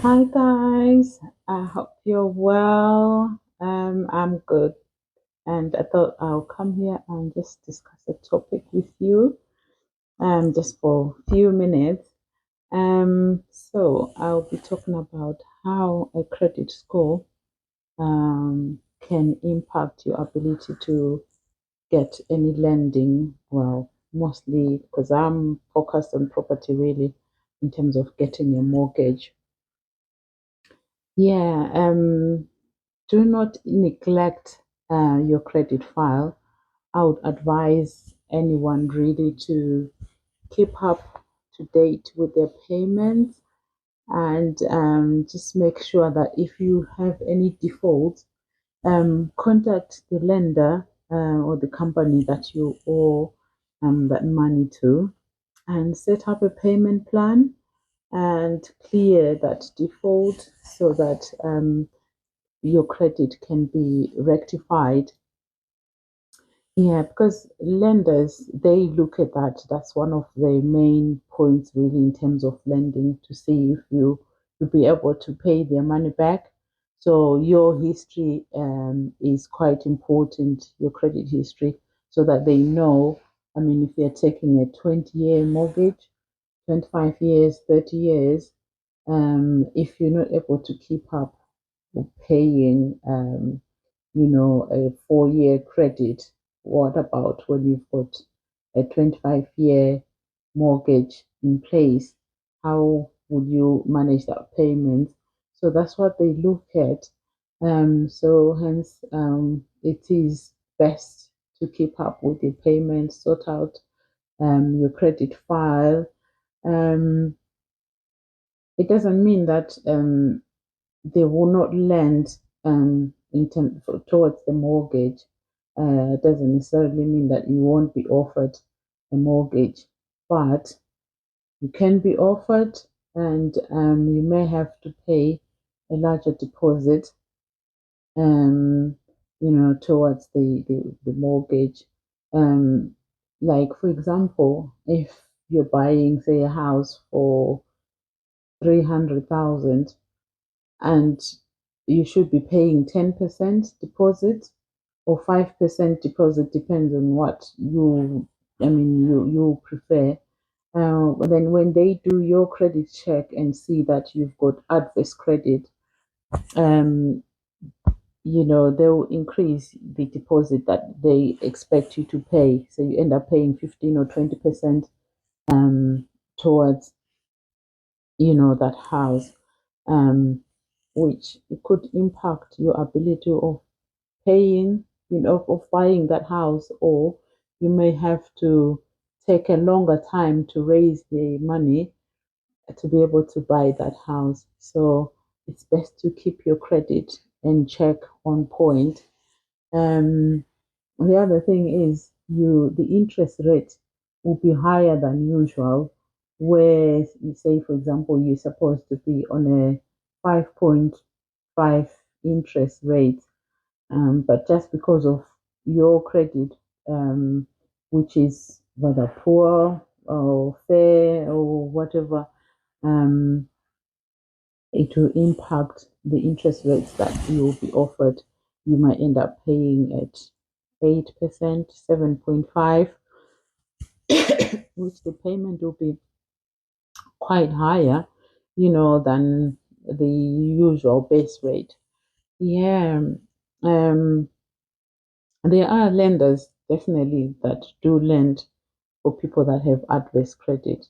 Hi guys, I hope you're well. I'm good, and I thought I'll come here and just discuss a topic with you, just for a few minutes. So I'll be talking about how a credit score can impact your ability to get any lending. Well, mostly because I'm focused on property really, in terms of getting a mortgage. Yeah, do not neglect your credit file. I would advise anyone really to keep up to date with their payments and just make sure that if you have any defaults, contact the lender or the company that you owe that money to and set up a payment plan and clear that default so that your credit can be rectified. Yeah, because lenders, they look at that. That's one of the main points really in terms of lending to see if you'll be able to pay their money back. So your history is quite important, your credit history, so that they know. I mean, if you're taking a 20-year mortgage, 25 years, 30 years, if you're not able to keep up paying, a 4-year credit. What about when you've got a 25-year mortgage in place? How would you manage that payment? So that's what they look at. So hence, it is best to keep up with your payments, sort out your credit file. Um, it doesn't mean that they will not lend towards the mortgage. Doesn't necessarily mean that you won't be offered a mortgage, but you can be offered, and you may have to pay a larger deposit, um, towards the mortgage. Um, like for example, if you're buying, say, a house for 300,000 and you should be paying 10% deposit or 5% deposit, depends on what you prefer. But then when they do your credit check and see that you've got adverse credit, um, they'll increase the deposit that they expect you to pay. So you end up paying 15 or 20% um, towards, that house, um, which could impact your ability of paying, of buying that house, or you may have to take a longer time to raise the money to be able to buy that house. So it's best to keep your credit in check on point. Um, the other thing is the interest rate will be higher than usual, where you say, for example, you're supposed to be on a 5.5 interest rate, but just because of your credit, um, which is whether poor or fair or whatever, um, it will impact the interest rates that you will be offered. You might end up paying at 8%, 7.5, which the payment will be quite higher, than the usual base rate. Yeah. Um, there are lenders definitely that do lend for people that have adverse credit.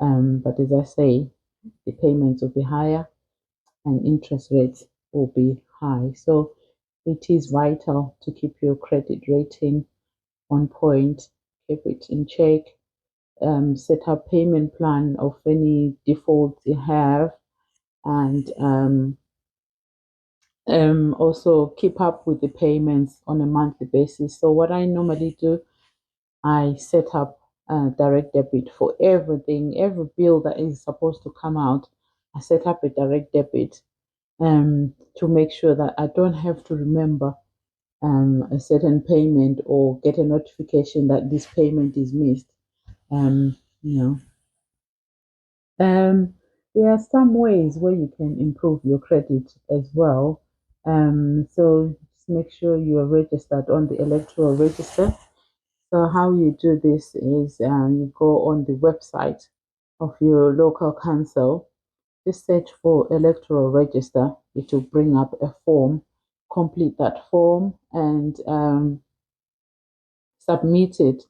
But as I say, the payments will be higher and interest rates will be high. So it is vital to keep your credit rating on point, keep it in check, set up payment plan of any defaults you have, and also keep up with the payments on a monthly basis. So what I normally do, I set up direct debit for everything, every bill that is supposed to come out. I set up a direct debit to make sure that I don't have to remember a certain payment or get a notification that this payment is missed. Um, you know. Um, there are some ways where you can improve your credit as well. So just make sure you are registered on the electoral register. So how you do this is you go on the website of your local council, just search for electoral register. It will bring up a form. Complete that form and submit it,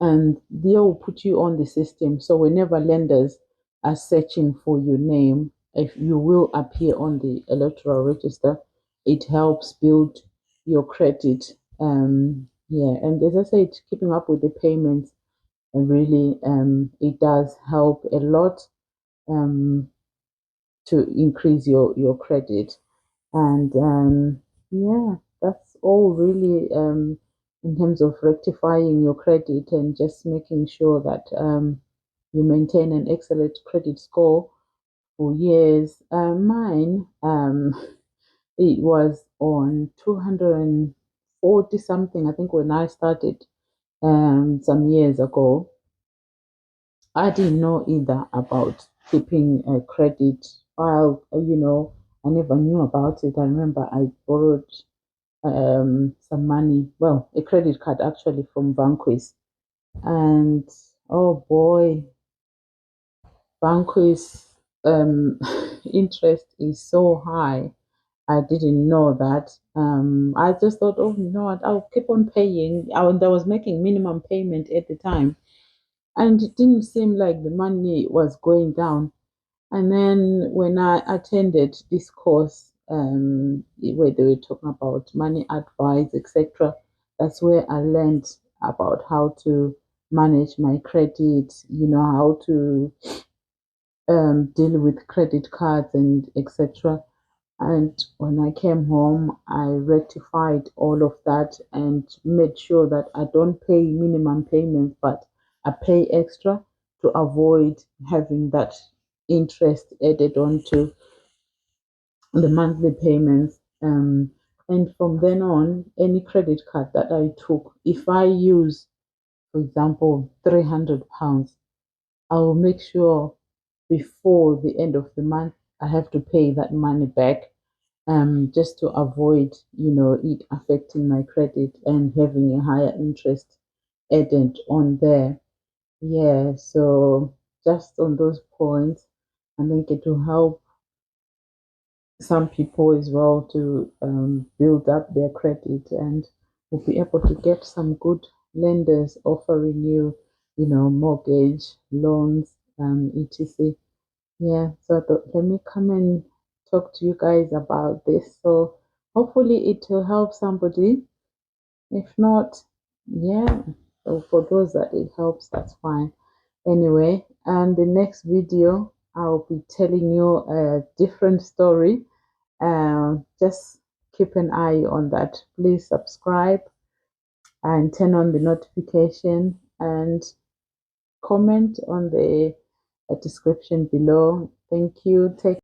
and they'll put you on the system. So whenever lenders are searching for your name, if you will appear on the electoral register, it helps build your credit. Yeah, and as I said, keeping up with the payments, really, it does help a lot um, to increase your credit. And yeah, that's all really in terms of rectifying your credit and just making sure that you maintain an excellent credit score for years. Mine, it was on 240 something, I think, when I started some years ago. I didn't know either about keeping a credit file, I never knew about it. I remember I borrowed some money, well, a credit card actually from Banquist. And oh boy, Banquist interest is so high. I didn't know that. I just thought, oh, you know what, I'll keep on paying. I was making minimum payment at the time, and it didn't seem like the money was going down. And then when I attended this course, where they were talking about money advice, etc., that's where I learned about how to manage my credit, how to deal with credit cards and etc. And when I came home, I rectified all of that and made sure that I don't pay minimum payments, but I pay extra to avoid having that interest added on to the monthly payments. And from then on, any credit card that I took, if I use, for example, £300, I will make sure before the end of the month I have to pay that money back, just to avoid, it affecting my credit and having a higher interest added on there. Yeah, so just on those points, I think it will help some people as well to build up their credit, and will be able to get some good lenders offering you, mortgage loans, etc. Yeah, so I thought, let me come and talk to you guys about this. So hopefully it will help somebody. If not, yeah. So for those that it helps, that's fine. Anyway, and the next video, I'll be telling you a different story. Just keep an eye on that. Please subscribe and turn on the notification and comment on the description below. Thank you. Take